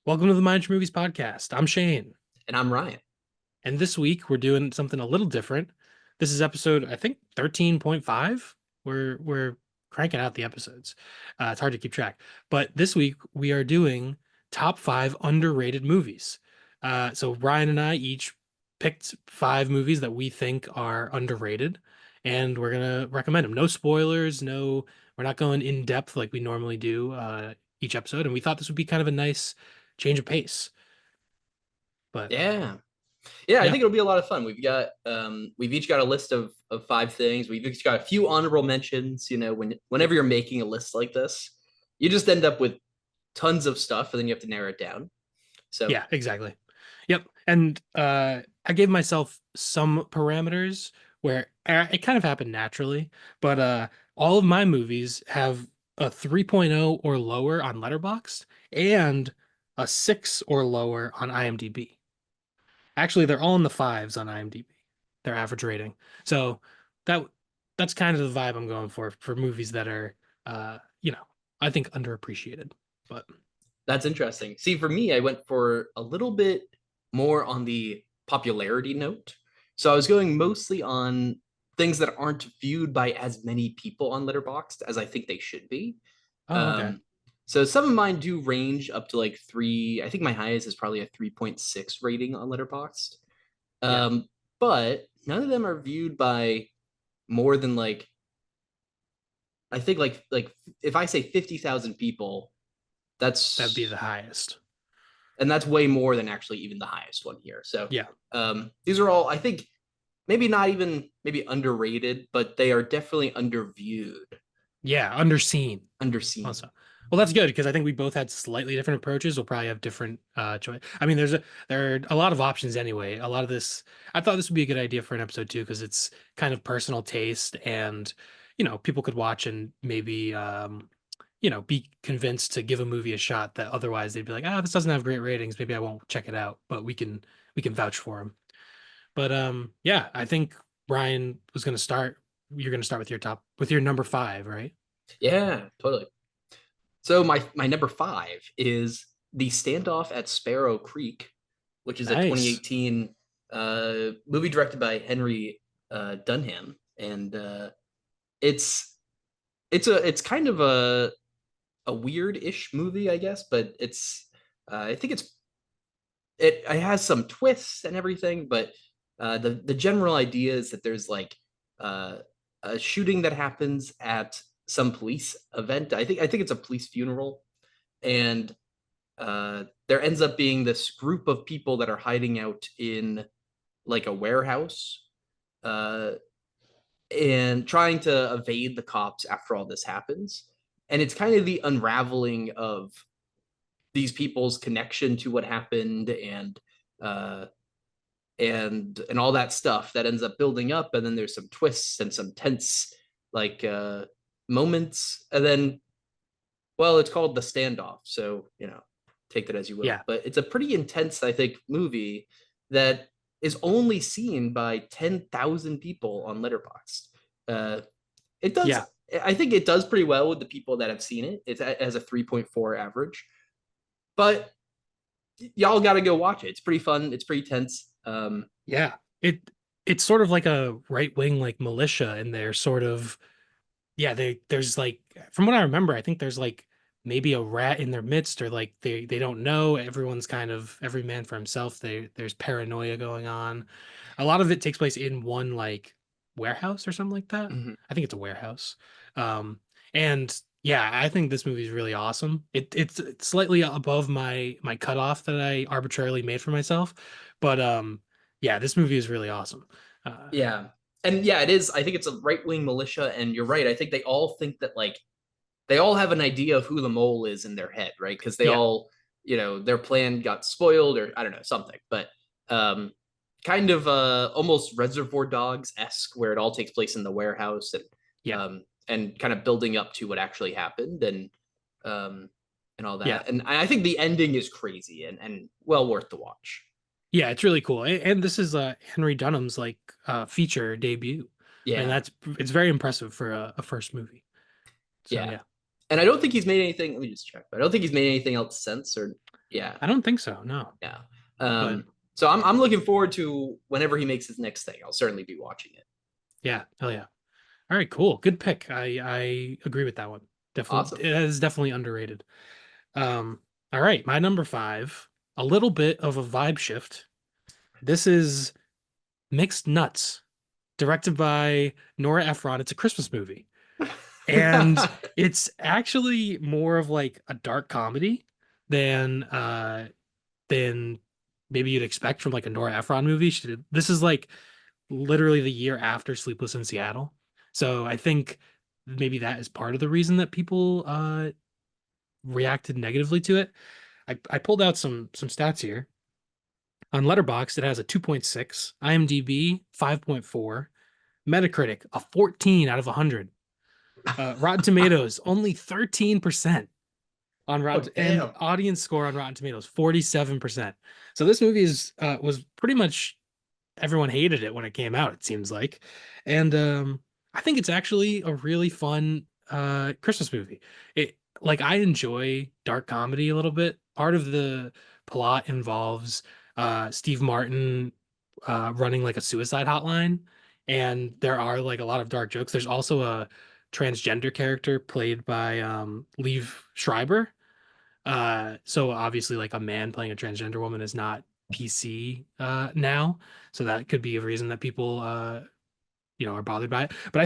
Welcome to the Mind Your Movies podcast. I'm Shane, And I'm Ryan. and this week we're doing something a little different. This is episode, I think, 13.5. We're cranking out the episodes. It's hard to keep track, but this week we are doing top five underrated movies. So Ryan and I each picked five movies that we think are underrated, and we're gonna recommend them. No spoilers, no, we're not going in depth like we normally do each episode, and we thought this would be kind of a nice change of pace. But Yeah. Yeah, I yeah. think it'll be a lot of fun. We've each got a list of five things. We've each got a few honorable mentions. Whenever you're making a list like this, you just end up with tons of stuff and then you have to narrow it down. So Yeah, exactly. Yep. And I gave myself some parameters where it kind of happened naturally, but all of my movies have a 3.0 or lower on Letterboxd and a 6 or lower on IMDb. Actually, they're all in the fives on IMDb, their average rating. So that that's kind of the vibe I'm going for movies that are I think underappreciated. But that's interesting. See, for me, I went for a little bit more on the popularity note. So I was going mostly on things that aren't viewed by as many people on Letterboxd as I think they should be. oh, okay. Um, so some of mine do range up to like three. I think my highest is probably a 3.6 rating on Letterboxd. Yeah, Um, but none of them are viewed by more than like I think like if I say 50,000 people, that'd be the that's highest. and that's way more than actually even the highest one here. So Yeah. these are all I think maybe not even maybe underrated, but they are definitely underviewed, Yeah, underseen underseen. also. Well, that's good because I think we both had slightly different approaches. We'll probably have different choice. I mean, there are a lot of options anyway. A lot of this, I thought this would be a good idea for an episode too because it's kind of personal taste and people could watch and maybe be convinced to give a movie a shot that otherwise they'd be like, ah, this doesn't have great ratings. Maybe I won't check it out. But we can vouch for them. But yeah, I think Brian was going to start. You're going to start with your number five, right? Yeah, totally. So my number five is the standoff at Sparrow Creek, which is a Nice. 2018 movie directed by Henry Dunham, and it's it's kind of a weird-ish movie, I guess, but I think it has some twists and everything, but the general idea is that there's like uh, a shooting that happens at some police event. I think it's a police funeral, and there ends up being this group of people that are hiding out in like a warehouse uh, and trying to evade the cops after all this happens. And it's kind of the unraveling of these people's connection to what happened uh, and all that stuff that ends up building up. And then there's some twists and some tense like moments. And then, well, it's called The Standoff, so take that as you will. Yeah. But it's a pretty intense, I think, movie that is only seen by 10,000 people on Letterboxd. Uh, it does. Yeah. I think it does pretty well with the people that have seen it. It has a 3.4 average, but y'all got to go watch it. It's pretty fun. It's pretty tense. Yeah. It's sort of like a right wing like militia and they're sort of yeah, there's like from what I remember, I think there's like maybe a rat in their midst or like they don't know. Everyone's kind of every man for himself. There's paranoia going on. A lot of it takes place in one like warehouse or something like that. Mhm. I think it's a warehouse. Um and yeah, I think this movie is really awesome. It's slightly above my cutoff that I arbitrarily made for myself, but yeah, this movie is really awesome. Uh Yeah. And yeah, it is. I think it's a right wing militia. And you're right. I think they all think that, like, they all have an idea of who the mole is in their head, right? Because they yeah, all, their plan got spoiled or I don't know, something. But um, kind of almost Reservoir Dogs esque, where it all takes place in the warehouse yeah, and kind of building up to what actually happened um, and all yeah. that. And I think the ending is crazy and well worth the watch. Yeah, it's really cool. And this is Henry Dunham's like feature debut. And Yeah. it's very impressive for a first movie. So Yeah. yeah. And I don't think he's made anything. Let me just check. But I don't think he's made anything else since. Or Yeah, I don't think so. No, yeah. but So I'm looking forward to whenever he makes his next thing. I'll certainly be watching it. yeah, hell yeah. All right, cool. Good pick. I agree with that one. Awesome. Definitely, it is definitely underrated. Um, all right, my number five, a little bit of a vibe shift. This is Mixed Nuts, directed by Nora Ephron. It's a Christmas movie, and it's actually more of like a dark comedy than than maybe you'd expect from like a Nora Ephron movie. This is like literally the year after Sleepless in Seattle. So I think maybe that is part of the reason that people reacted negatively to it. I pulled out some stats here. On Letterboxd, it has a 2.6, IMDb 5.4, Metacritic a 14 out of 100. Rotten Tomatoes only 13% on Oh Rotten, and damn. audience score on Rotten Tomatoes 47%. So this movie is was pretty much everyone hated it when it came out, it seems like. And I think it's actually a really fun Christmas movie. It like I enjoy dark comedy a little bit. Part of the plot involves Steve Martin running like a suicide hotline, and there are like a lot of dark jokes. There's also a transgender character played by Liev Schreiber, so obviously, like a man playing a transgender woman is not PC now, so that could be a reason that people are bothered by it. But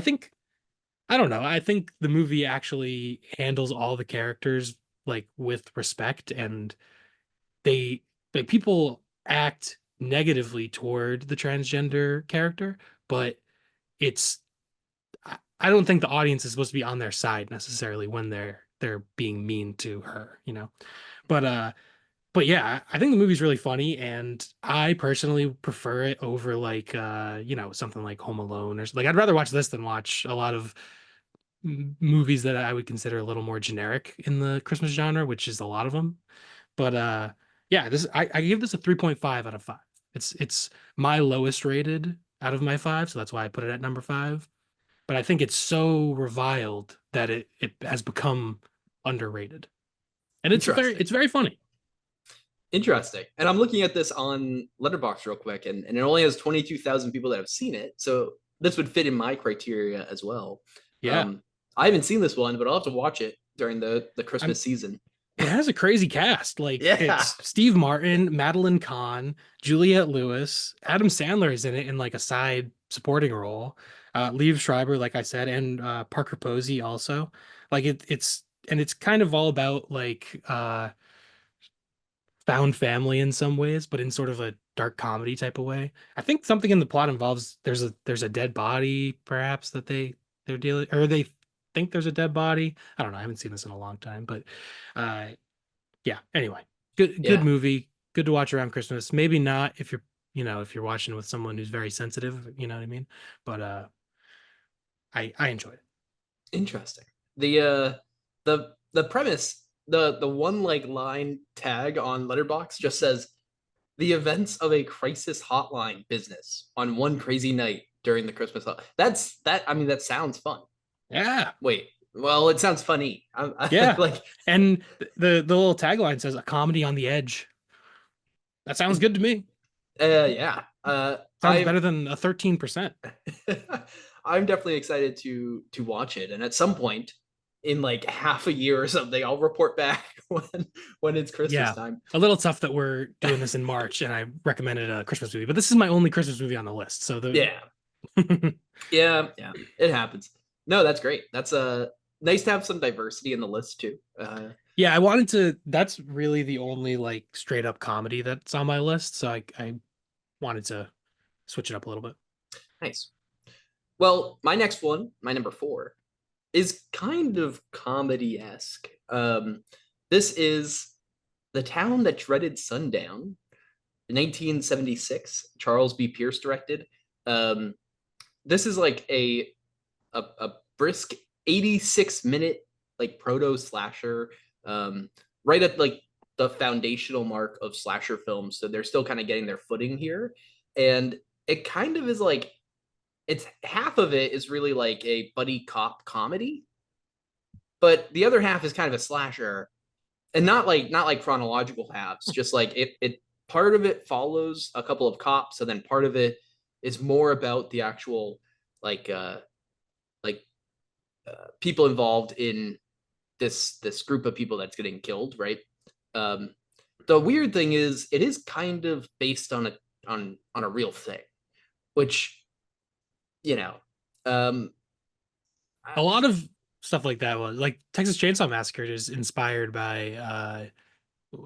I don't know. I think the movie actually handles all the characters like with respect, and they like people act negatively toward the transgender character, but it's I don't think the audience is supposed to be on their side necessarily when they're being mean to her, you know. But but yeah, I think the movie's really funny, and I personally prefer it over like something like Home Alone like I'd rather watch this than watch a lot of movies that I would consider a little more generic in the Christmas genre, which is a lot of them. But yeah, this I give this a 3.5 out of 5. It's my lowest rated out of my five, so that's why I put it at number five. But I think it's so reviled that it has become underrated. And Interesting. it's very funny. Interesting. And I'm looking at this on Letterboxd real quick, and it only has 22,000 people that have seen it. So this would fit in my criteria as well. Yeah. Um, I haven't seen this one, but I'll have to watch it during the I'm Christmas season. It has a crazy cast. Like Yeah. it's Steve Martin, Madeline Kahn, Juliette Lewis, Adam Sandler is in it in like a side supporting role. Liev Schreiber, like I said, and Parker Posey also. Like it's kind of all about like found family in some ways, but in sort of a dark comedy type of way. I think something in the plot involves there's a dead body perhaps that they're dealing or they think there's a dead body. I don't know. I haven't seen this in a long time, but uh yeah, anyway, good Yeah. movie, good to watch around Christmas. Maybe not if if you're watching with someone who's very sensitive, you know what I mean. But I enjoyed it. Interesting. The premise, the one like line tag on Letterbox just says the events of a crisis hotline business on one crazy night during the That's that. I mean, that sounds fun. Yeah, Wait, well, it sounds funny. yeah, Like, and the little tagline says a comedy on the edge. That sounds good to me. yeah. Sounds better than a 13%. I'm definitely excited to watch it, and at some point in like half a year or something, I'll report back when it's Christmas Yeah, time. a little tough that we're doing this in March, and I recommended a Christmas movie, but this is my only Christmas movie on the list. So the Yeah, yeah, it happens. No, that's great. That's nice to have some diversity in the list too. Yeah, I wanted to. That's really the only like straight up comedy that's on my list. So I wanted to switch it up a little bit. Nice. Well, my next one, my number four, is kind of comedy esque. This is The Town That Dreaded Sundown, 1976. Charles B. Pierce directed. Um, this is like a brisk 86-minute like proto slasher, um, right at like the foundational mark of slasher films. So they're still kind of getting their footing here, and it kind of is like it's half of it is really like a buddy cop comedy, but the other half is kind of a slasher. and not like chronological halves, just like it part of it follows a couple of cops, and then part of it is more about the actual like like people involved in this group of people that's getting killed, right? um the weird thing is it is kind of based on a real thing, which you know um A lot of stuff like that was like Texas Chainsaw Massacre is inspired by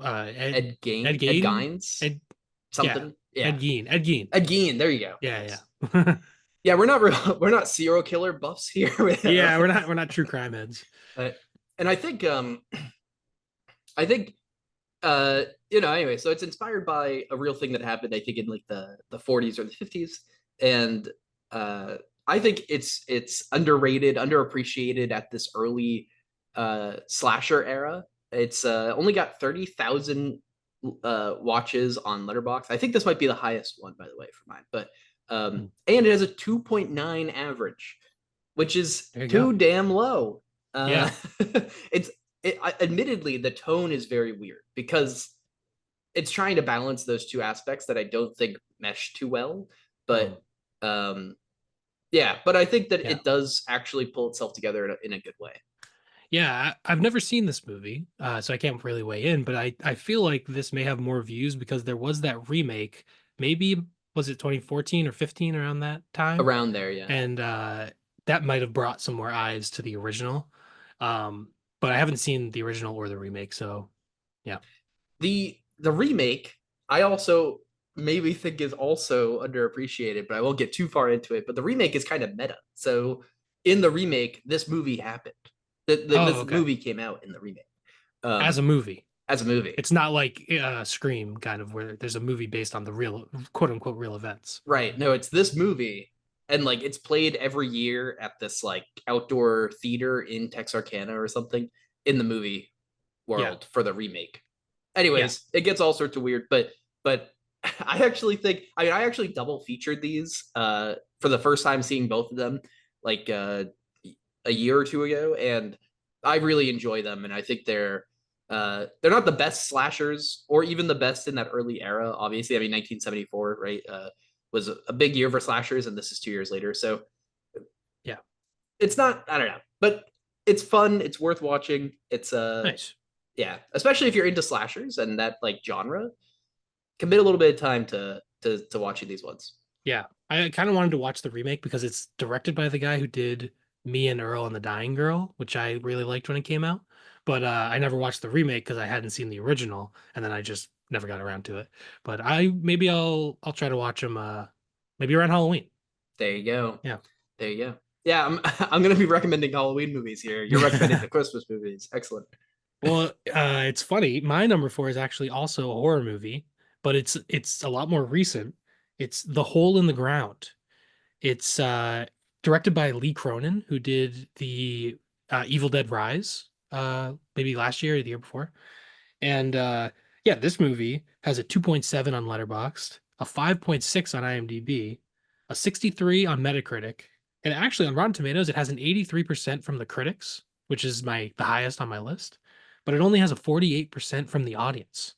Ed Ed Gain, Ed Gein. Gaines, Ed yeah, something. Ed Yeah, Gein. Ed Gein. Ed Gein. There you go. Yeah, Yes. yeah. Yeah, we're not serial killer buffs here. Yeah, we're not true crime heads. But, and I think anyway, so it's inspired by a real thing that happened, I think, in like the 40s or the 50s. And uh I think it's underrated, underappreciated at this early slasher era. It's only got 30,000 watches on Letterbox. I think this might be the highest one, by the way, for mine. But Hmm. and it has a 2.9 average, which is There you go. too damn low. Yeah. It's admittedly the tone is very weird because it's trying to balance those two aspects that I don't think mesh too well. Hmm. But um, yeah, but I think that Yeah. it does actually pull itself together in a good way. Yeah, I've never seen this movie, so I can't really weigh in, but I feel like this may have more views because there was that remake, maybe was it 2014 or 15 around that time? Around there, yeah. And that might have brought some more eyes to the original. But I haven't seen the original or the remake, so yeah. The remake, I also maybe think is also underappreciated, but I won't get too far into it. But the remake is kind of meta. So in the remake, this movie happened. Oh, This okay. movie came out in the remake As a um, movie. as a movie. It's not like Scream kind of where there's a movie based on the real quote unquote real events. Right. No, it's this movie. And like it's played every year at this like outdoor theater in Texarkana or something in the movie Yeah. world for the remake. Yeah. Anyways, it gets all sorts of weird, but I actually think I actually double featured these for the first time seeing both of them like a year or two ago, and I really enjoy them, and I think they're not the best slashers or even the best in that early era. Obviously, I mean 1974, right? Was a big year for slashers, and this is 2 years later, so Yeah. it's not, I don't know, but it's fun. It's worth watching. It's Nice. yeah, especially if you're into slashers and that like genre. Commit a little bit of time to watching these ones. Yeah, I kind of wanted to watch the remake because it's directed by the guy who did Me and Earl and the Dying Girl, which I really liked when it came out. But I never watched the remake because I hadn't seen the original, and then I just never got around to it. But maybe I'll try to watch them maybe around Halloween. There you go. Yeah. There you go. Yeah, I'm gonna be recommending Halloween movies here. You're recommending the Christmas movies. Excellent. Well, it's funny. My number four is actually also a horror movie, but it's a lot more recent. It's The Hole in the Ground. It's directed by Lee Cronin, who did the Evil Dead Rise, maybe last year or the year before. And yeah, this movie has a 2.7 on Letterboxd, a 5.6 on IMDb, a 63 on Metacritic, and actually on Rotten Tomatoes, it has an 83% from the critics, which is the highest on my list, but it only has a 48% from the audience.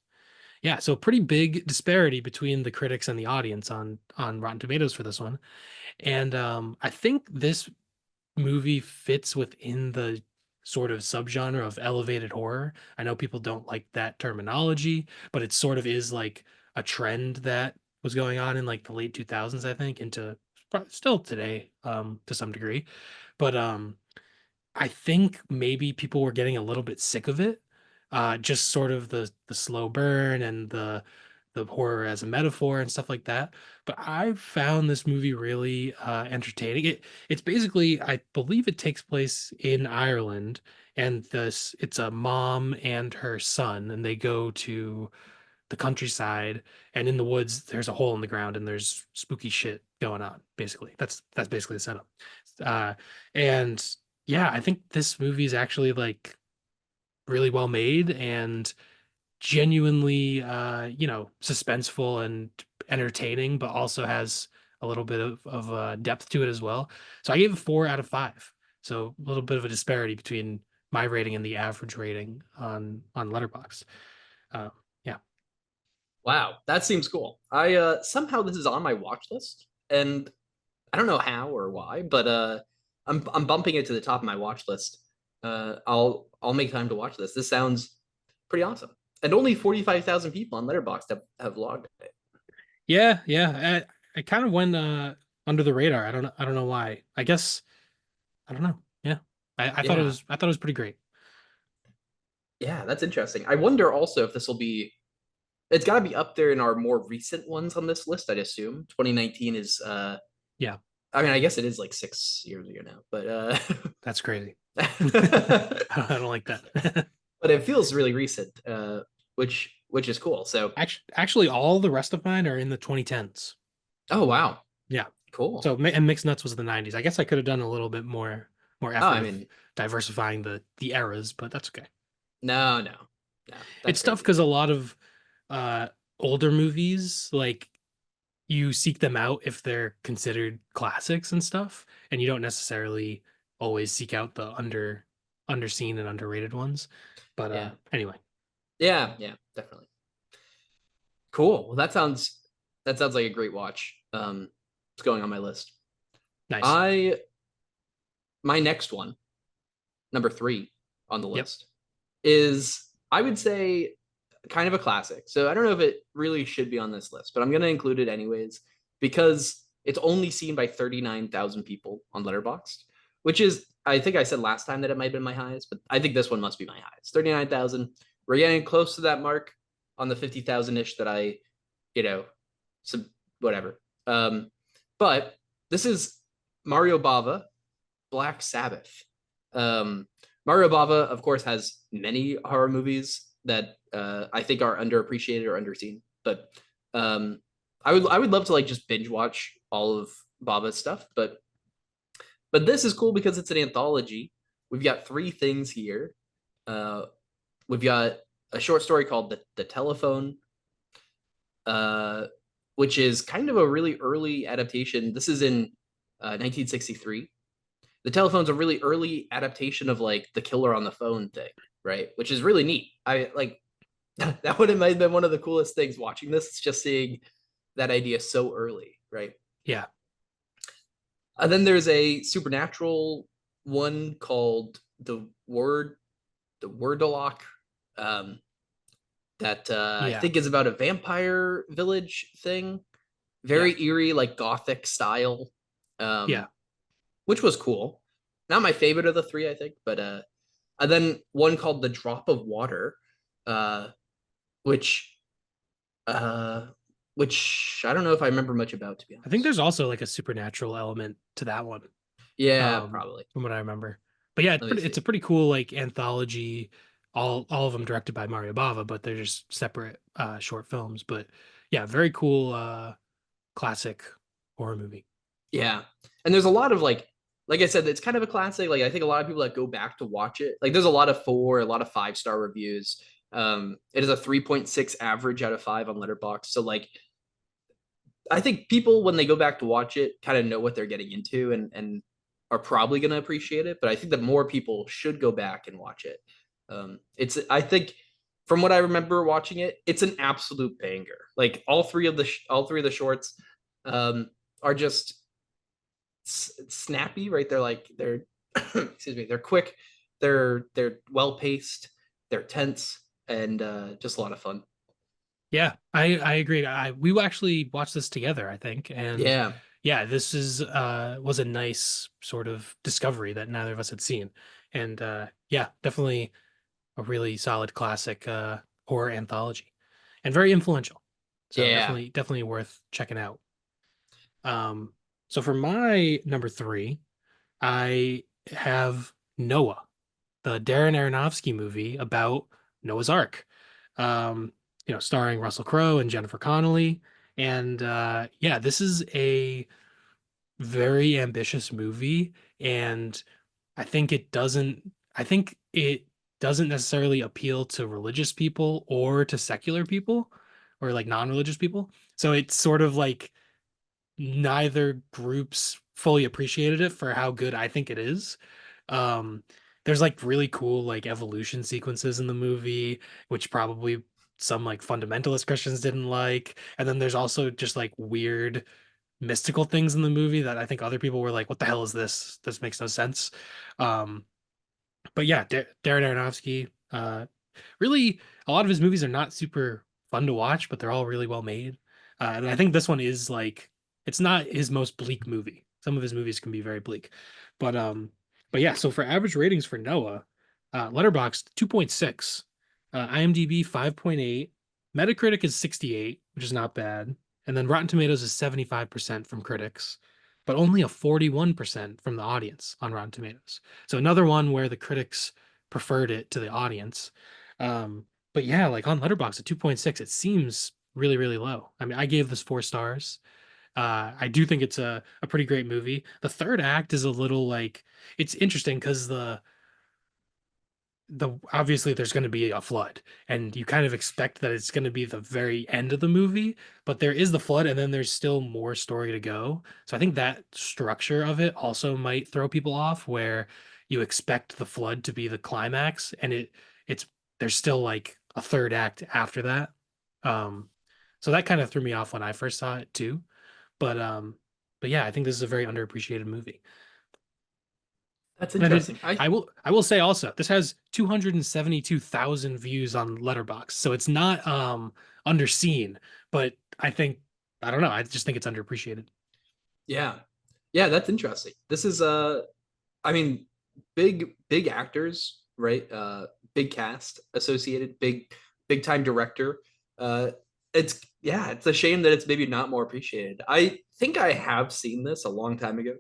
Yeah, so pretty big disparity between the critics and the audience on Rotten Tomatoes for this one. And I think this movie fits within the sort of subgenre of elevated horror. I know people don't like that terminology, but it sort of is like a trend that was going on in like the late 2000s, I think, into still today, to some degree. But I think maybe people were getting a little bit sick of it. Just sort of the slow burn and the horror as a metaphor and stuff like that. But I found this movie really entertaining. It's basically, I believe it takes place in Ireland, and this it's a mom and her son, and they go to the countryside, and in the woods there's a hole in the ground and there's spooky shit going on. Basically, that's basically the setup. Uh, and yeah, I think this movie is actually like really well made and genuinely suspenseful and entertaining, but also has a little bit of depth to it as well. So I gave it 4 out of 5. So a little bit of a disparity between my rating and the average rating on Letterboxd. Uh, yeah, Wow, that seems cool. I somehow this is on my watch list, and I don't know how or why, but I'm bumping it to the top of my watch list. I'll make time to watch this. This sounds pretty awesome. And only 45,000 people on Letterboxd have logged it. yeah. I kind of went under the radar. I don't know why. I guess I don't know. Yeah, Yeah. I thought it was pretty great. Yeah, that's interesting. I wonder also if this will be it's got to be up there in our more recent ones on this list, I'd assume. 2019 is Yeah, I mean, I guess it is like 6 years ago now, but that's crazy. but I don't like that. it feels really recent, which is cool. So, Actually, all the rest of mine are in the 2010s. oh wow, Yeah. cool. So and Mixed Nuts was the 90s. I guess I could have done a little bit more Oh, effort I of mean, diversifying the eras, but that's okay. no, that's It's tough crazy. because a lot of uh older movies, like, you seek them out if they're considered classics and stuff, and you don't necessarily always seek out the underseen and underrated ones. But Yeah, anyway, yeah, definitely. Cool. Well, that sounds like a great watch. It's going on my list. nice. I my next one, number three on the Yep. list, is I would say kind of a classic. So I don't know if it really should be on this list, but I'm going to include it anyways because it's only seen by 39,000 people on Letterboxd, which is I think I said last time that it might have been my highest, but I think this one must be my highest. 39,000. We're getting close to that mark on the 50,000 ish that I, you know, so whatever. But this is Mario Bava Black Sabbath. Mario Bava, of course, has many horror movies that I think are underappreciated or underseen. But I would love to like just binge watch all of Bava's stuff. But this is cool because it's an anthology. We've got three things here. Uh, we've got a short story called the Telephone, uh, which is kind of a really early adaptation. This is in 1963. The Telephone's a really early adaptation of like the killer on the phone thing, right? Which is really neat. I like that would have might have been one of the coolest things watching this. It's just seeing that idea so early, right? Yeah. And then there's a supernatural one called the Wordalock, um, that I Yeah. think is about a vampire village thing. Yeah. Very eerie, like gothic style, Yeah. um, which was cool. Not my favorite of the three, I think, but and then one called The Drop of Water, uh, which uh, which I don't know if I remember much about, to be I think honest. there's also like a supernatural element to that one, Yeah, probably. from what I remember. But yeah, Let me it's a see. pretty cool like anthology. All of them directed by Mario Bava, but they're just separate short films. But yeah, very cool classic horror movie. Yeah, and there's a lot of like I said, it's kind of a classic. Like I think a lot of people that go back to watch it, like there's a lot of a lot of 5-star reviews. It is a 3.6 average out of 5 on Letterboxd. So like I think people when they go back to watch it kind of know what they're getting into and are probably going to appreciate it. But I think that more people should go back and watch it. It's I think from what I remember watching it, it's an absolute banger. Like all three of the shorts um, are just snappy, right? They're like they're excuse me, they're quick, they're well paced, they're tense, and just a lot of fun. Yeah, I agree. We actually watched this together, I think, and Yeah, yeah, this is was a nice sort of discovery that neither of us had seen, and yeah, definitely a really solid classic horror anthology, and very influential. So yeah, definitely worth checking out. Um, so for my number three, I have Noah, the Darren Aronofsky movie about Noah's Ark. Um, starring Russell Crowe and Jennifer Connelly. And yeah, this is a very ambitious movie, and I think it doesn't necessarily appeal to religious people or to secular people or like non-religious people. So it's sort of like neither groups fully appreciated it for how good I think it is. Um, there's like really cool like evolution sequences in the movie, which probably some like fundamentalist Christians didn't like. And then there's also just like weird mystical things in the movie that I think other people were like, "What the hell is this? This makes no sense." Um, but yeah, Darren Aronofsky, really, a lot of his movies are not super fun to watch, but they're all really well made. And I think this one is like, it's not his most bleak movie. Some of his movies can be very bleak, but um, but yeah. So for average ratings for Noah, Letterboxd 2.6, IMDb 5.8, Metacritic is 68, which is not bad, and then Rotten Tomatoes is 75% from critics, but only a 41% from the audience on Rotten Tomatoes. So another one where the critics preferred it to the audience. But yeah, like on Letterboxd at 2.6, it seems really, really low. I mean, I gave this 4 stars. I do think it's a pretty great movie. The third act is a little like it's interesting because the obviously there's going to be a flood and you kind of expect that it's going to be the very end of the movie, but there is the flood and then there's still more story to go. So I think that structure of it also might throw people off where you expect the flood to be the climax and it's there's still like a third act after that. um so that kind of threw me off when I first saw it too. But yeah, I think this is a very underappreciated movie. That's And interesting. I I will say also, this has 272,000 views on Letterboxd. So it's not underseen, but I don't know, I just think it's underappreciated. Yeah, yeah, that's interesting. This is I mean, big actors, right? Big cast associated, big time director. Uh, it's yeah, it's a shame that it's maybe not more appreciated. I think I have seen this a long time ago,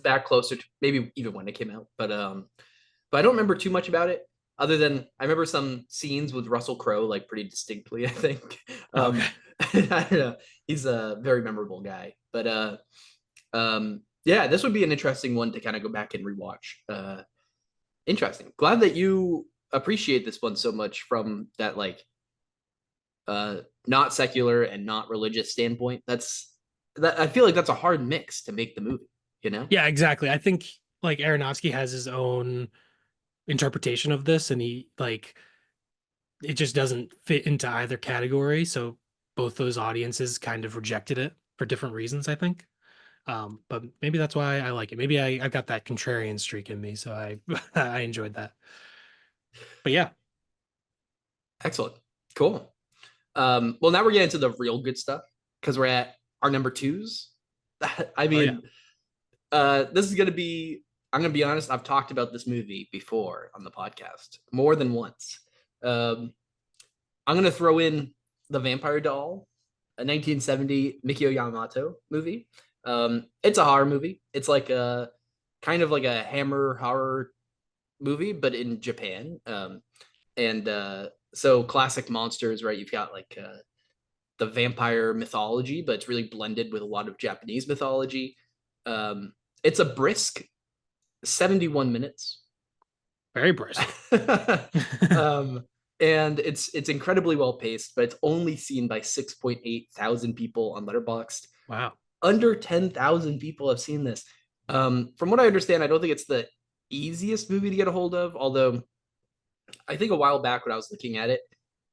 back closer to maybe even when it came out, but I don't remember too much about it. Other than I remember some scenes with Russell Crowe like pretty distinctly. I think Okay. I don't know. He's a very memorable guy, but yeah, this would be an interesting one to kind of go back and rewatch. Interesting. Glad that you appreciate this one so much from that like not secular and not religious standpoint. That I feel like that's a hard mix to make the movie, you know? Yeah, exactly. I think like Aronofsky has his own interpretation of this and he like it just doesn't fit into either category. So both those audiences kind of rejected it for different reasons, I think. But maybe that's why I like it. Maybe I've got that contrarian streak in me, so I I enjoyed that. But yeah, Excellent. Cool. Well, now we're getting to the real good stuff because we're at our number twos. I oh yeah, mean, this is gonna be. I'm gonna be honest. I've talked about this movie before on the podcast more than once. Um, I'm gonna throw in the Vampire Doll, a 1970 Mikio Yamamoto movie. It's a horror movie. It's like a kind of like a Hammer horror movie, but in Japan. And so classic monsters, right? You've got like the vampire mythology, but it's really blended with a lot of Japanese mythology. It's a brisk 71 minutes. very brisk. um, and it's incredibly well paced, but it's only seen by 6.8 thousand people on Letterboxd. Wow. Under 10,000 people have seen this. From what I understand, I don't think it's the easiest movie to get a hold of, although I think a while back when I was looking at it,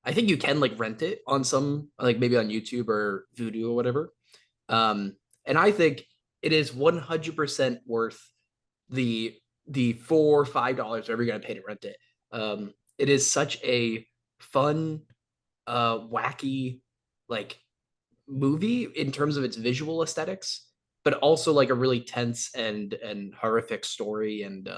I think you can like rent it on some like maybe on YouTube or Vudu or whatever. And I think it is 100% worth the $4 or $5 whatever you're gonna pay to rent it. It is such a fun, wacky like movie in terms of its visual aesthetics, but also like a really tense and horrific story and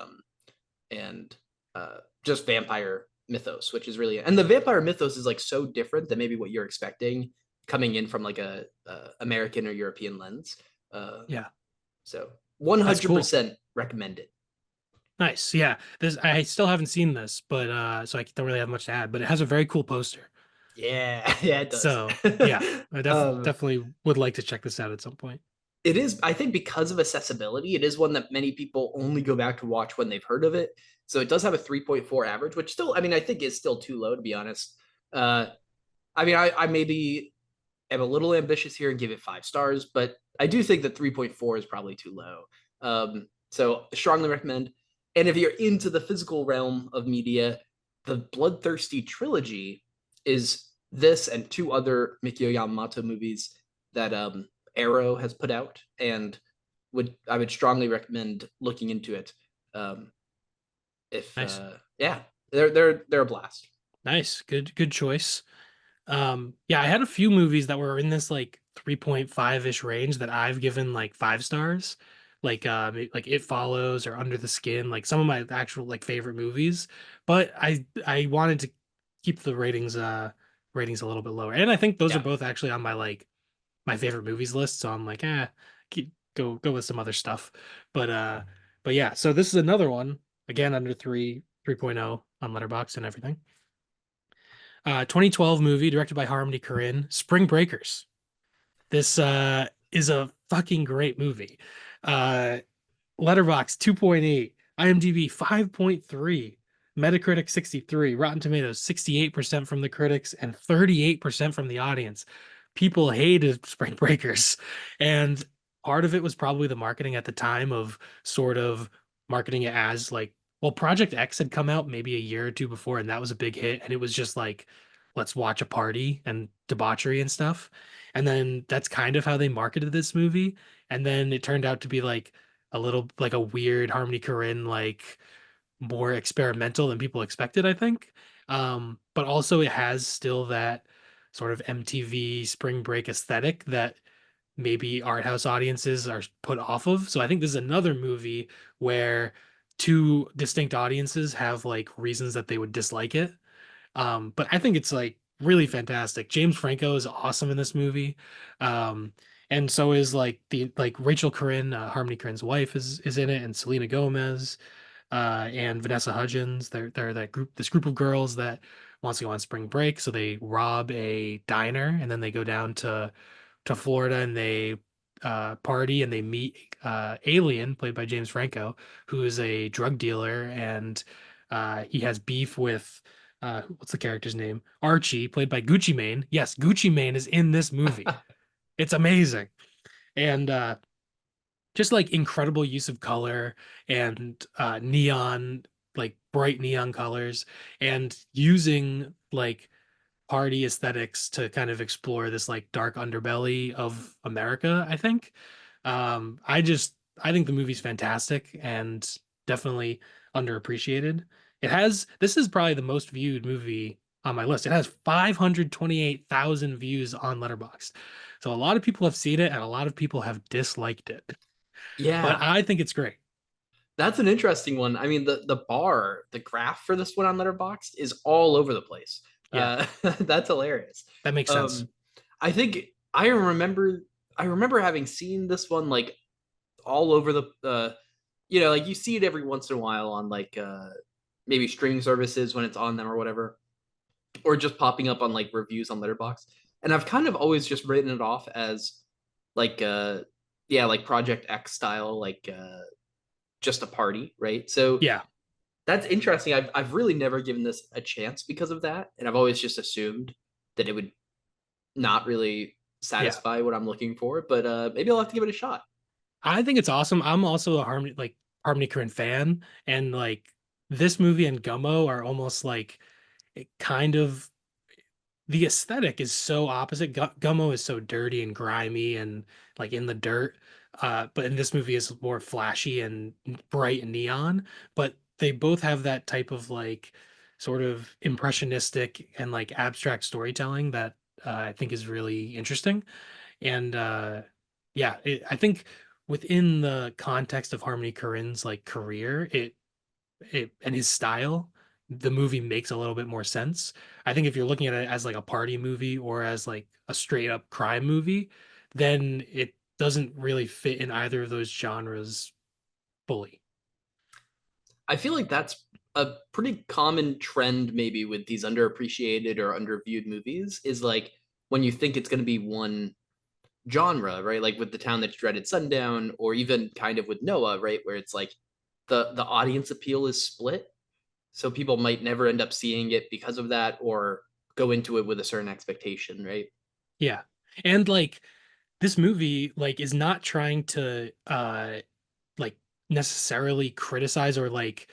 just vampire mythos, which is really and the vampire mythos is like so different than maybe what you're expecting coming in from like a American or European lens. Uh, Yeah, so that's cool. 100% recommended. Nice. Yeah, this I still haven't seen this, but so I don't really have much to add. But it has a very cool poster. Yeah, yeah, it does. So yeah, I um, definitely would like to check this out at some point. it is, I think, because of accessibility, it is one that many people only go back to watch when they've heard of it. So it does have a 3.4 average, which still, I mean, I think is still too low to be honest. Uh, I mean, I maybe am a little ambitious here and give it 5 stars, but I do think that 3.4 is probably too low. So strongly recommend. And if you're into the physical realm of media, the Bloodthirsty trilogy is this and two other Mikio Yamamoto movies that Arrow has put out, and would strongly recommend looking into it. Um, if Nice. Yeah, they're a blast. Nice. Good choice. Yeah, I had a few movies that were in this like 3.5-ish range that I've given like 5 stars. Like like It Follows or Under the Skin, like some of my actual like favorite movies. But I wanted to keep the ratings a little bit lower. And I think those are Yeah, both actually on my like my favorite movies list, so I'm like, go with some other stuff. But but yeah, so this is another one again under 3.0 on Letterboxd and everything. 2012 movie directed by Harmony Korine, Spring Breakers. This is a fucking great movie. Uh Letterboxd 2.8, IMDb 5.3, Metacritic 63, Rotten Tomatoes 68% from the critics and 38% from the audience. People hated Spring Breakers. And part of it was probably the marketing at the time of sort of marketing it as like, well, Project X had come out maybe a year or two before, and that was a big hit. And it was just like, let's watch a party and debauchery and stuff. And then that's kind of how they marketed this movie. And then it turned out to be like, a little like a weird Harmony Korine, like more experimental than people expected, I think. But also it has still that sort of MTV spring break aesthetic that maybe art house audiences are put off of. So I think this is another movie where two distinct audiences have like reasons that they would dislike it. But I think it's like really fantastic. James Franco is awesome in this movie. Um, and so is like the like Rachel Corinne, Harmony Korine's wife is in it, and Selena Gomez, and Vanessa Hudgens. They're that group, this group of girls that wants to go on spring break. So they rob a diner and then they go down to Florida and they party and they meet Alien, played by James Franco, who is a drug dealer and he has beef with what's the character's name? Archie, played by Gucci Mane. Yes, Gucci Mane is in this movie. It's amazing. And just like incredible use of color and neon, like bright neon colors, and using like party aesthetics to kind of explore this like dark underbelly of America, I think. I think the movie's fantastic and definitely underappreciated. This is probably the most viewed movie on my list. It has 528,000 views on Letterboxd. So a lot of people have seen it and a lot of people have disliked it. But yeah, I think it's great. that's an interesting one. I mean, the graph for this one on Letterboxd is all over the place. Yeah, That's hilarious. that makes sense. Um, I think I remember having seen this one like all over like you see it every once in a while on like maybe streaming services when it's on them or whatever, or just popping up on like reviews on Letterboxd. And I've kind of always just written it off as like yeah, like Project X style, like just a party, right? So Yeah, that's interesting. I've really never given this a chance because of that, and I've always just assumed that it would not really yeah. satisfy what I'm looking for. But maybe I'll have to give it a shot. I think it's awesome. I'm also a Harmony Korine fan, and like this movie and Gummo are almost like it kind of the aesthetic is so opposite. Gummo is so dirty and grimy and like in the dirt, but in this movie is more flashy and bright and neon. But they both have that type of like sort of impressionistic and like abstract storytelling that I think is really interesting. And yeah, I think within the context of Harmony Korine's like career, it and his style, the movie makes a little bit more sense. I think if you're looking at it as like a party movie or as like a straight up crime movie, then it doesn't really fit in either of those genres fully. I feel like that's a pretty common trend, maybe with these underappreciated or underviewed movies. Is like when you think it's going to be one genre, right? Like with the town that dreaded sundown, or even kind of with Noah, right, where it's like the audience appeal is split, so people might never end up seeing it because of that, or go into it with a certain expectation, right? Yeah. And like this movie like is not trying to like necessarily criticize or like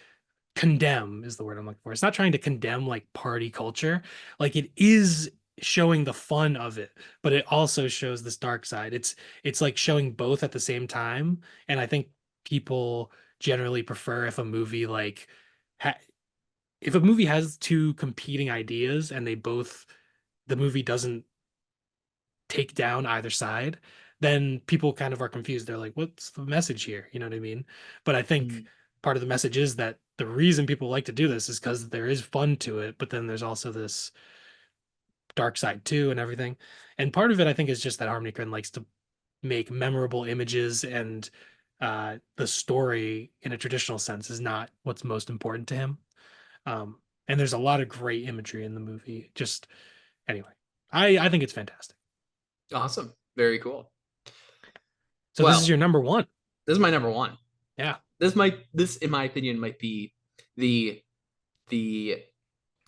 condemn is the word I'm looking for. It's not trying to condemn like party culture. Like it is showing the fun of it, but it also shows this dark side. It's like showing both at the same time. And I think people generally prefer if a movie like ha if a movie has two competing ideas and they both the movie doesn't take down either side, then people kind of are confused. They're like, what's the message here? You know what I mean? But I think Mm. part of the message is that the reason people like to do this is because there is fun to it, but then there's also this dark side too and everything. And part of it, I think, is just that Harmony Korine likes to make memorable images and the story in a traditional sense is not what's most important to him. And there's a lot of great imagery in the movie. Just anyway, I think it's fantastic. Awesome. Very cool. So this is Well, your number one. this is my number one. Yeah, This in my opinion might be the the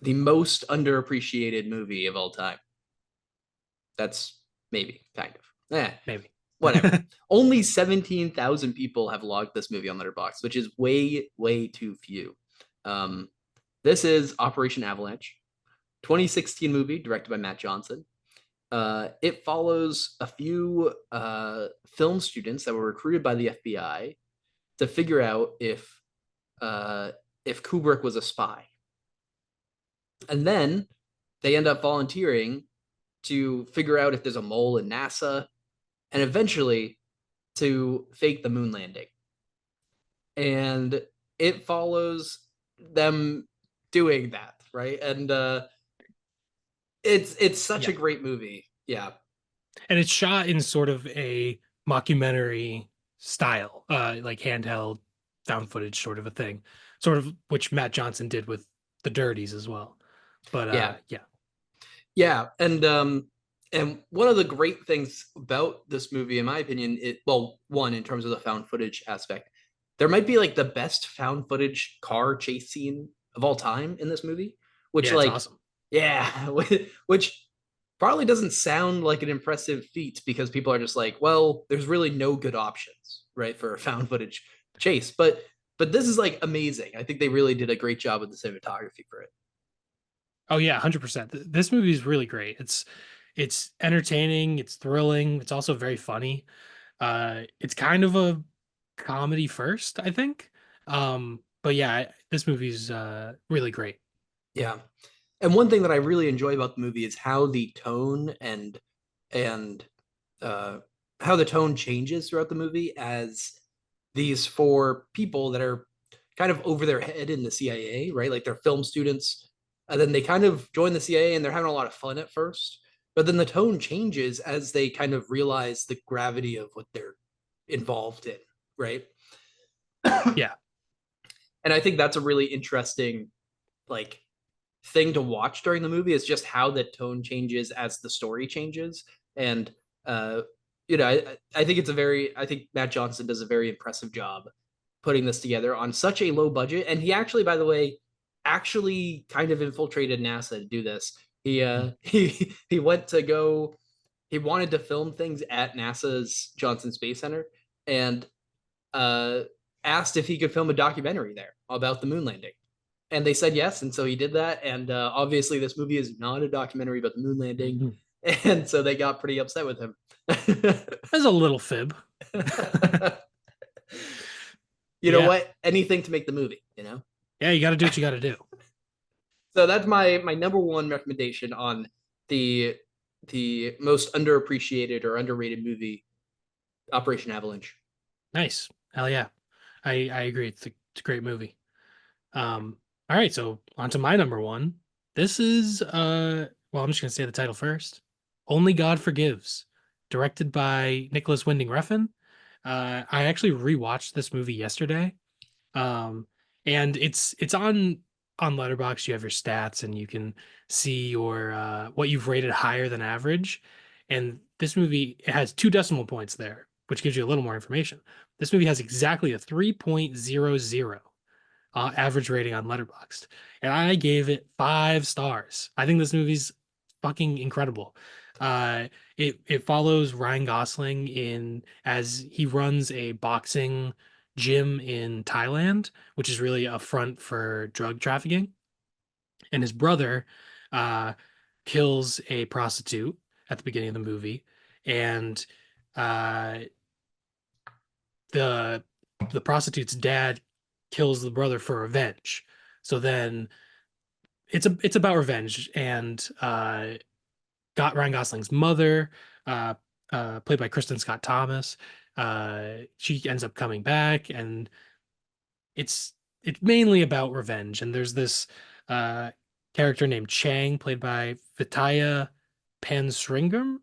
the most underappreciated movie of all time. That's maybe kind of. maybe. Whatever. Only 17,000 people have logged this movie on Letterboxd, which is way too few. Um, this is Operation Avalanche, 2016 movie directed by Matt Johnson. It follows a few film students that were recruited by the FBI to figure out uh, if Kubrick was a spy, and then they end up volunteering to figure out if there's a mole in NASA, and eventually to fake the moon landing. And it follows them doing that, right? And it's such a Yeah. great movie. Yeah, And it's shot in sort of a mockumentary style, like handheld found footage sort of a thing, sort of which Matt Johnson did with The Dirties as well. But yeah, yeah, yeah. And one of the great things about this movie, in my opinion, it well, one in terms of the found footage aspect, there might be like the best found footage car chase scene of all time in this movie, which yeah, it's like awesome. yeah, which probably doesn't sound like an impressive feat because people are just like, well, there's really no good options, right, for a found footage chase. But this is like amazing. I think they really did a great job with the cinematography for it. Oh yeah, 100%. This movie is really great. It's entertaining, it's thrilling, it's also very funny. It's kind of a comedy first, I think. But yeah, this movie's really great. Yeah. And one thing that I really enjoy about the movie is how the tone and uh how the tone changes throughout the movie as these four people that are kind of over their head in the CIA, right? Like they're film students, and then they kind of join the CIA and they're having a lot of fun at first, but then the tone changes as they kind of realize the gravity of what they're involved in, right? Yeah. And I think that's a really interesting like thing to watch during the movie is just how the tone changes as the story changes. And uh, I think I think Matt Johnson does a very impressive job putting this together on such a low budget. And he actually, by the way, actually kind of infiltrated NASA to do this. He went to go. He wanted to film things at NASA's Johnson Space Center, and uh, asked if he could film a documentary there about the moon landing, and they said yes, and so he did that. And obviously, this movie is not a documentary about the moon landing, Mhm. and so they got pretty upset with him. There's a little fib. You know Yeah. what? Anything to make the movie, you know. Yeah, you got to do what you got to do. So that's my number one recommendation on the the most underappreciated or underrated movie, Operation Avalanche. Nice. Hell yeah. I agree. It's a great movie. All right, so on to my number one. This is well, I'm just gonna say the title first. Only God Forgives, directed by Nicholas Winding Refn. I actually rewatched this movie yesterday. Um, and it's on Letterboxd. You have your stats and you can see your what you've rated higher than average. And this movie it has two decimal points there, which gives you a little more information. This movie has exactly a 3.00 average rating on Letterboxd, and I gave it 5 stars. I think this movie's fucking incredible. It follows Ryan Gosling in as he runs a boxing gym in Thailand, which is really a front for drug trafficking. And his brother uh, kills a prostitute at the beginning of the movie, and uh, the the prostitute's dad kills the brother for revenge. So then it's about revenge, and got Ryan Gosling's mother, uh, played by Kristen Scott Thomas. She ends up coming back, and it's it's mainly about revenge. And there's this uh, character named Chang, played by Vitaya Pansringam.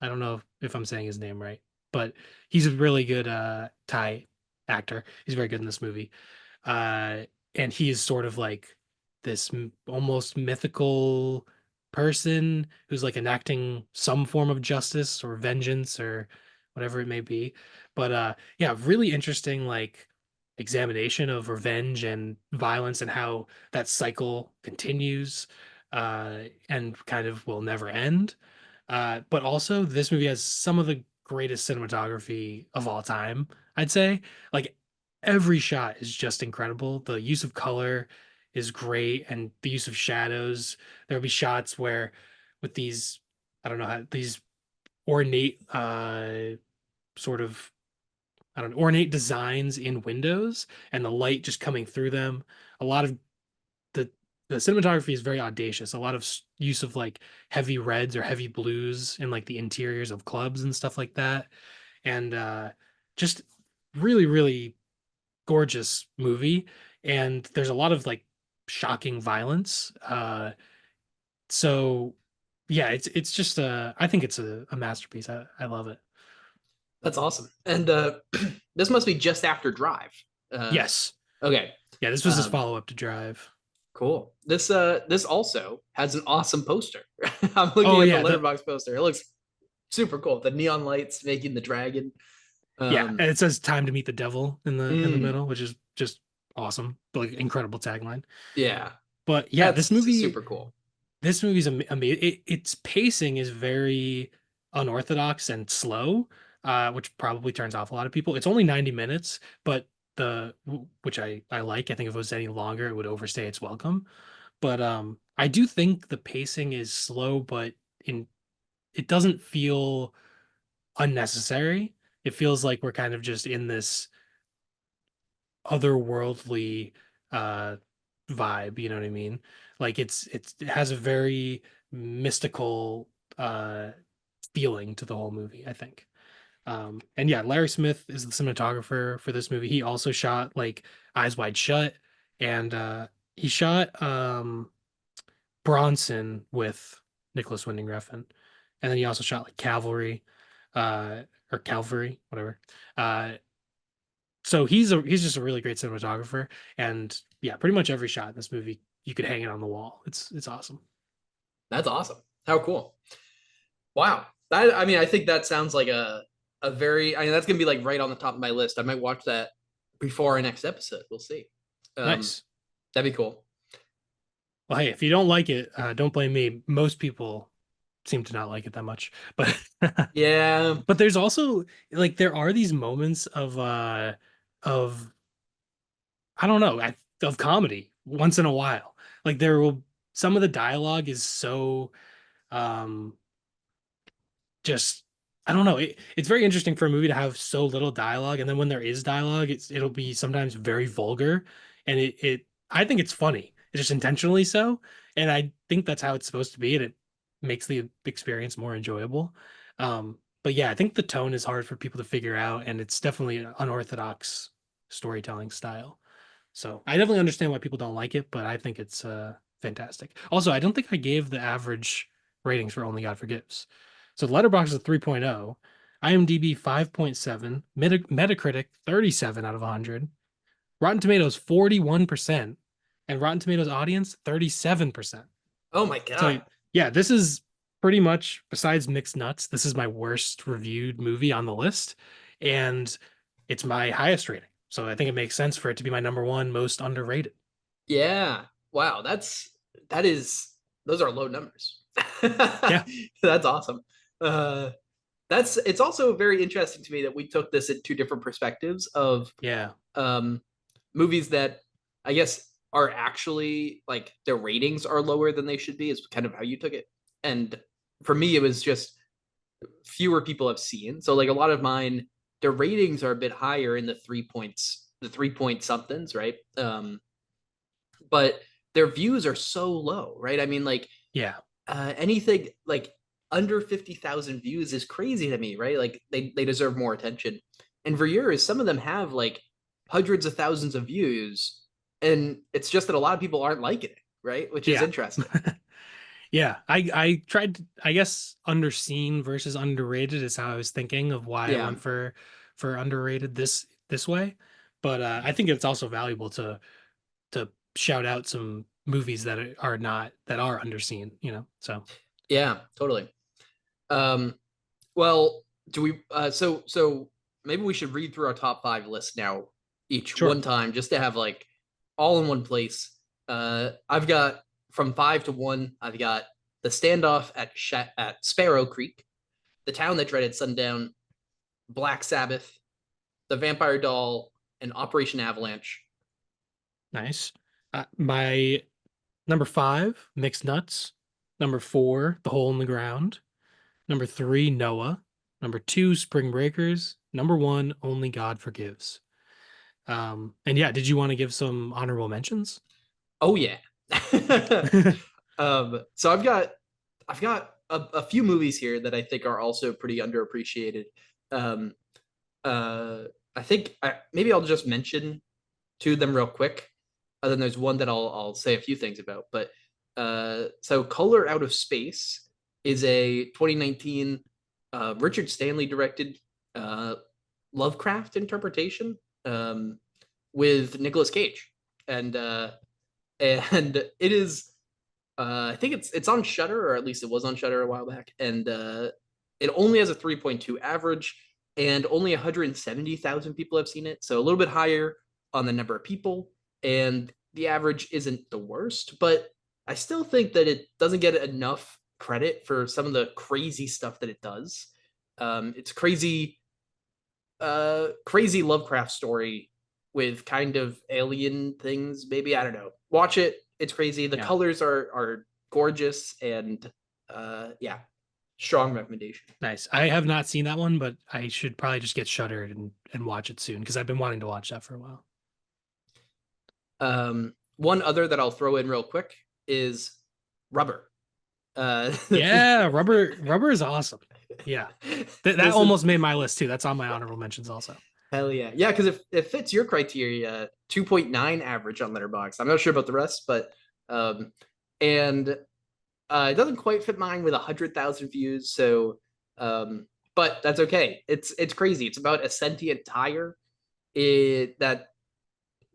I don't know if I'm saying his name right, but he's a really good Thai actor. He's very good in this movie. uh, and he is sort of like this almost mythical person who's like enacting some form of justice or vengeance or whatever it may be. But yeah, really interesting like examination of revenge and violence and how that cycle continues and kind of will never end. But also, this movie has some of the greatest cinematography of all time, I'd say. Like every shot is just incredible. The use of color is great, and the use of shadows. There'll be shots where, with these, I don't know how these ornate, sort of, I don't know, ornate designs in windows, and the light just coming through them. A lot of the the cinematography is very audacious. A lot of use of like heavy reds or heavy blues in like the interiors of clubs and stuff like that, and just really, really gorgeous movie. And there's a lot of like shocking violence. So yeah, it's just I think it's a masterpiece. I love it. That's awesome. And this must be just after Drive. Uh, Yes. okay. Yeah, this was his Um, follow-up to Drive. cool. This also has an awesome poster. I'm looking Oh at the yeah, letterbox poster. It looks super cool. The neon lights making the dragon. yeah, Um, and it says "Time to Meet the Devil" in the mm, middle, which is just awesome. Like incredible tagline. yeah, But yeah, that's super cool. this movie's amazing. Its pacing is very unorthodox and slow, which probably turns off a lot of people. It's only 90 minutes, but which I like. I think if it was any longer, it would overstay its welcome. But I do think the pacing is slow, but in it doesn't feel unnecessary. It feels like we're kind of just in this otherworldly uh vibe, you know what I mean? Like it has a very mystical uh feeling to the whole movie, I think. And yeah, Larry Smith is the cinematographer for this movie. He also shot like Eyes Wide Shut, and he shot Bronson with Nicholas Winding Refn. And then he also shot like Cavalry, or Calvary, whatever. Uh so he's just a really great cinematographer, and yeah, pretty much every shot in this movie you could hang it on the wall. It's awesome. That's awesome. How cool. Wow. I mean, I think that sounds like a very. I mean, that's gonna be like right on the top of my list. I might watch that before our next episode. We'll see. Um, Nice. that'd be cool. Well, hey, if you don't like it, don't blame me. Most people seem to not like it that much, but Yeah. but there's also like there are these moments of I don't know, of comedy once in a while. Like there will some of the dialogue is so um just I don't know. It's very interesting for a movie to have so little dialogue, and then when there is dialogue, it'll be sometimes very vulgar, and it I think it's funny. It's just intentionally so, and I think that's how it's supposed to be, and it makes the experience more enjoyable. But yeah, I think the tone is hard for people to figure out, and it's definitely an unorthodox storytelling style. So I definitely understand why people don't like it, but I think it's fantastic. Also, I don't think I gave the average ratings for Only God Forgives. So Letterboxd is a 3.0, IMDb 5.7, Metacritic 37 out of 100, Rotten Tomatoes 41%, and Rotten Tomatoes audience 37%. Oh my So god. yeah, this is pretty much, besides Mixed Nuts, this is my worst reviewed movie on the list, and it's my highest rating. So I think it makes sense for it to be my number one most underrated. Yeah. Wow. That is. Those are low numbers. Yeah, That's awesome. Uh, That's it's also very interesting to me that we took this in two different perspectives of Yeah. um, movies that I guess are actually like their ratings are lower than they should be, is kind of how you took it. And for me, it was just fewer people have seen. So like a lot of mine, their ratings are a bit higher in the 3 points, the 3 point somethings, right? But their views are so low, right? I mean, like Yeah. anything like under 50,000 views is crazy to me, right? Like they deserve more attention. And for years, some of them have like hundreds of thousands of views, and it's just that a lot of people aren't liking it, right? Which is Yeah. interesting. Yeah. I tried I guess underseen versus underrated is how I was thinking of why I Yeah, went for underrated this way. But I think it's also valuable to shout out some movies that are not that are underseen, you know. So yeah, totally. Um, well, do we? So maybe we should read through our top five list now, each sure. one time, just to have like all in one place. I've got from five to one. I've got the standoff at Sparrow Creek, the town that dreaded sundown, Black Sabbath, the Vampire Doll, and Operation Avalanche. Nice. My number five, Mixed Nuts. Number four, The Hole in the Ground. Number three, Noah. Number two, Spring Breakers. Number one, Only God Forgives. And yeah, did you want to give some honorable mentions? Oh yeah. So I've got a few movies here that I think are also pretty underappreciated. Um, uh, I think maybe I'll just mention two of them real quick. Then there's one that I'll say a few things about. But so Color Out of Space is a 2019 Richard Stanley directed uh, Lovecraft interpretation um, with Nicolas Cage, and and it is I think it's on Shutter, or at least it was on Shutter a while back, and it only has a 3.2 average, and only 170,000 people have seen it, so a little bit higher on the number of people, and the average isn't the worst, but I still think that it doesn't get enough credit for some of the crazy stuff that it does. It's crazy Lovecraft story with kind of alien things. Maybe I don't know. Watch it. It's crazy. The Yeah, colors are gorgeous, and yeah, strong recommendation. nice. I have not seen that one, but I should probably just get Shuddered and watch it soon because I've been wanting to watch that for a while. One other that I'll throw in real quick is Rubber. Yeah, Rubber is awesome. Yeah. That This almost is made my list too. That's on my honorable mentions also. hell yeah, yeah, because if it fits your criteria, 2.9 average on Letterbox. I'm not sure about the rest, but um, and it doesn't quite fit mine with 100,000 views, so but that's okay. It's crazy. It's about a sentient tire that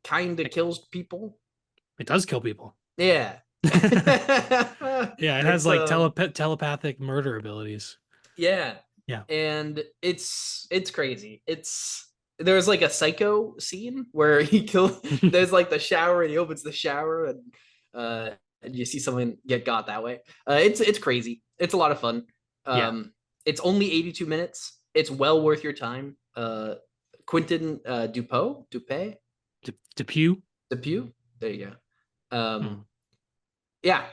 kind of kills people. It does kill people. Yeah. Yeah, it has It's like telepathic murder abilities. yeah, Yeah. and it's crazy. There's like a psycho scene where he kill. There's like the shower, and he opens the shower, uh, and you see someone get got that way. It's crazy. It's a lot of fun. Yeah. It's only 82 minutes. It's well worth your time. Quentin Dupe, Depew. Depew. There you go. Mm. Yeah.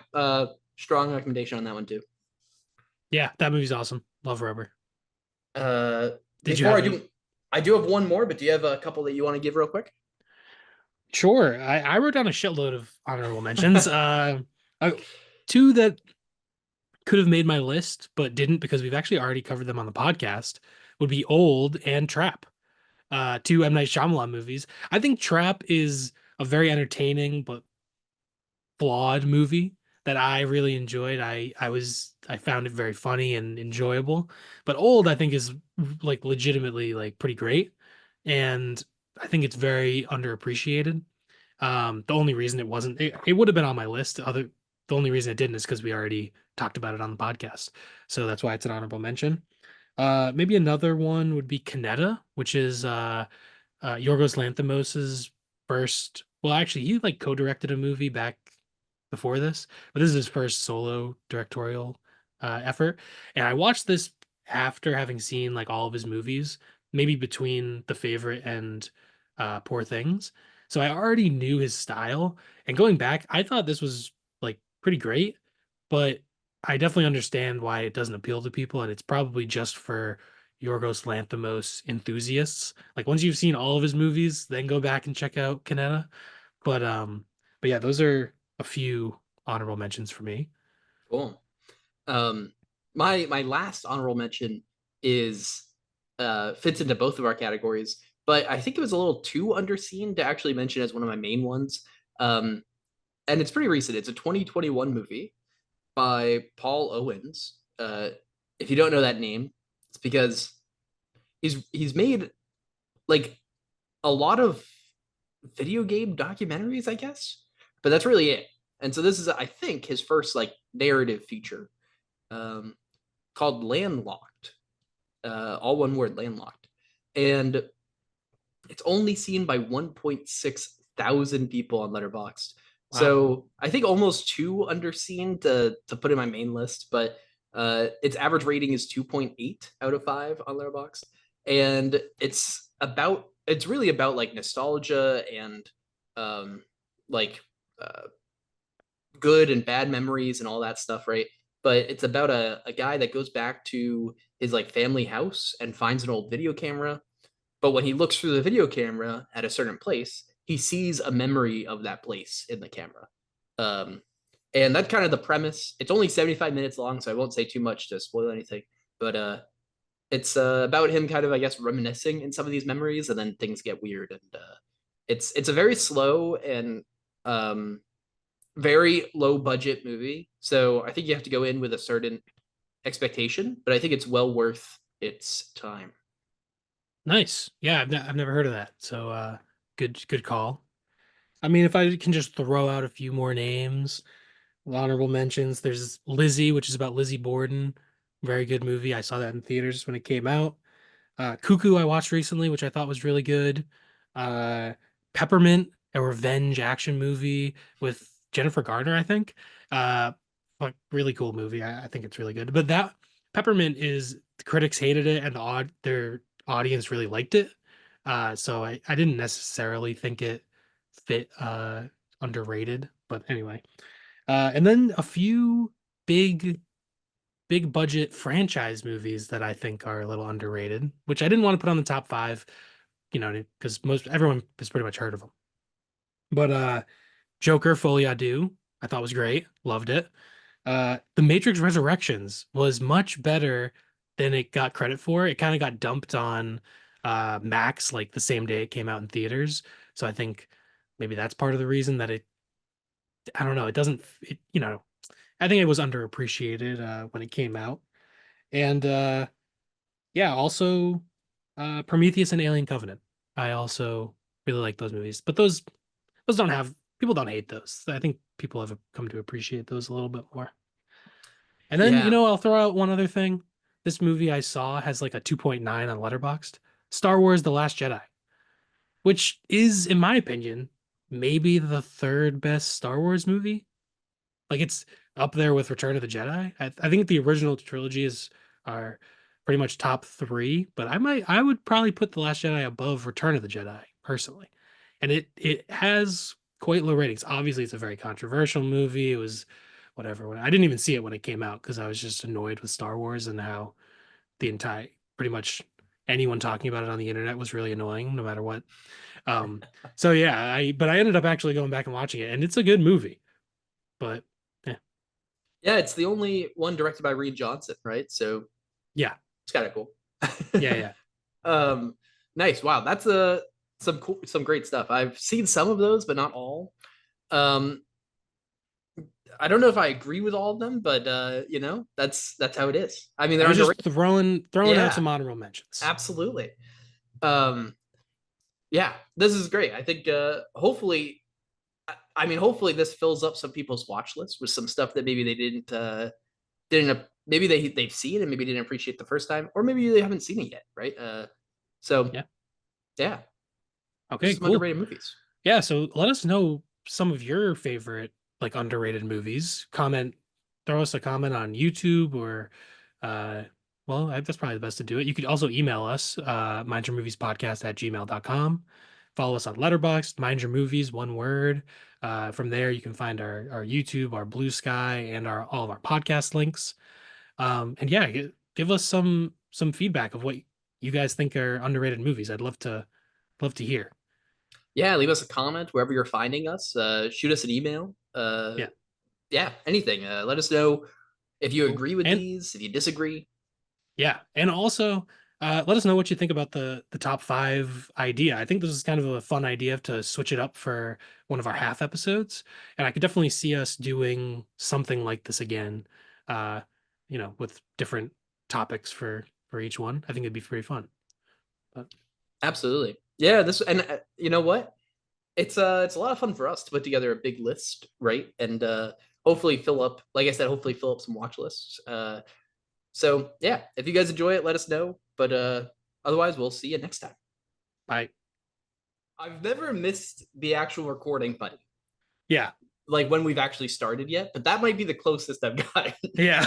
Strong recommendation on that one too. Yeah, that movie's awesome. Love Rubber. Uh, Did you before have a I do have one more, but do you have a couple that you want to give real quick? Sure. I wrote down a shitload of honorable mentions. Uh, two that could have made my list, but didn't because we've actually already covered them on the podcast would be Old and Trap. Two M. Night Shyamalan movies. I think Trap is a very entertaining but flawed movie that I really enjoyed. I found it very funny and enjoyable. But Old, I think, is like legitimately like pretty great. And I think it's very underappreciated. The only reason it would have been on my list. The only reason it didn't is because we already talked about it on the podcast. So that's why it's an honorable mention. Maybe another one would be Kaneda, which is Yorgos Lanthimos's first. Well, actually, he like co-directed a movie back before this, but this is his first solo directorial effort. And I watched this after having seen like all of his movies, maybe between The Favorite and Poor Things. So I already knew his style. And going back, I thought this was like pretty great, but I definitely understand why it doesn't appeal to people, and it's probably just for Yorgos Lanthimos enthusiasts. Like once you've seen all of his movies, then go back and check out Canetta. But um, but yeah, those are a few honorable mentions for me. Cool. Um, my last honorable mention is fits into both of our categories, but I think it was a little too underseen to actually mention as one of my main ones. Um, and it's pretty recent. It's a 2021 movie by Paul Owens. If you don't know that name, it's because he's made like a lot of video game documentaries, I guess, but that's really it. And so this is, I think, his first like narrative feature, um, called Landlocked. All one word, Landlocked, and it's only seen by 1.6 thousand people on Letterboxd. Wow. So I think almost too underseen to put in my main list, but its average rating is 2.8 out of 5 on Letterboxd, and it's really about like nostalgia and um like uh, good and bad memories and all that stuff, right? But it's about a guy that goes back to his like family house and finds an old video camera, but when he looks through the video camera at a certain place, he sees a memory of that place in the camera. Um, and that's kind of the premise. It's only 75 minutes long, so I won't say too much to spoil anything. But it's about him kind of, I guess, reminiscing in some of these memories, and then things get weird. And it's a very slow and um, very low budget movie. So I think you have to go in with a certain expectation, but I think it's well worth its time. Nice. Yeah, I've never heard of that. So good call. I mean, if I can just throw out a few more names, honorable mentions, there's Lizzie, which is about Lizzie Borden. Very good movie. I saw that in theaters when it came out. Cuckoo I watched recently, which I thought was really good. Uh, Peppermint, a revenge action movie with Jennifer Garner, I think. Uh, like really cool movie. I think it's really good. But that Peppermint is the critics hated it and their audience really liked it. So I didn't necessarily think it fit underrated. But anyway. And then a few big big budget franchise movies that I think are a little underrated, which I didn't want to put on the top five, because most everyone has pretty much heard of them. But Joker Folie à Deux, I thought was great, loved it. The Matrix Resurrections was much better than it got credit for. It kind of got dumped on Max like the same day it came out in theaters. So I think maybe that's part of the reason that I don't know, it doesn't, I think it was underappreciated when it came out. And yeah, also Prometheus and Alien Covenant. I also really like those movies, but those don't have people don't hate those. I think people have come to appreciate those a little bit more. And then, Yeah, I'll throw out one other thing. This movie I saw has like a 2.9 on Letterboxd. Star Wars The Last Jedi, which is, in my opinion, maybe the third best Star Wars movie. Like it's up there with Return of the Jedi. I think the original trilogy are pretty much top three, but I would probably put The Last Jedi above Return of the Jedi personally. And it has quite low ratings. Obviously, it's a very controversial movie. It was whatever. I didn't even see it when it came out because I was just annoyed with Star Wars and how the entire pretty much anyone talking about it on the internet was really annoying, no matter what. Um, so yeah, I ended up actually going back and watching it, and it's a good movie. But yeah, yeah, it's the only one directed by Reed Johnson, right? So yeah, it's kind of cool. yeah, yeah. um, nice. Wow, that's some cool, some great stuff. I've seen some of those, but not all. Um, I don't know if I agree with all of them, but that's how it is. I mean, I they're was just underrated. throwing out Yeah, some honorable mentions. absolutely. Um, yeah, this is great. I think hopefully, I mean, hopefully this fills up some people's watch list with some stuff that maybe they didn't maybe they've seen and maybe didn't appreciate the first time, or maybe they haven't seen it yet, right? So Yeah. yeah, Okay, just some cool. underrated movies. Yeah, so let us know some of your favorite like underrated movies. Throw us a comment on YouTube or uh Well, that's probably the best to do it. You could also email us, mindyourmoviespodcast@gmail.com. Follow us on Letterboxd, Mind Your Movies, one word. From there, you can find our YouTube, our Blue Sky, and our all of our podcast links. And yeah, give us some feedback of what you guys think are underrated movies. I'd love to hear. Yeah, leave us a comment wherever you're finding us. Shoot us an email. Yeah, Yeah, anything. Let us know if you cool. agree with And these, if you disagree. yeah, and also let us know what you think about the top five idea. I think this is kind of a fun idea to switch it up for one of our half episodes, and I could definitely see us doing something like this again. Uh, with different topics for each one. I think it'd be pretty fun. But Absolutely. Yeah, this and you know what? It's a lot of fun for us to put together a big list, right? And hopefully fill up, like I said, hopefully fill up some watch lists. So yeah, if you guys enjoy it, let us know. But otherwise, we'll see you next time. I I've never missed the actual recording button, yeah like when we've actually started yet, but that might be the closest I've gotten. yeah.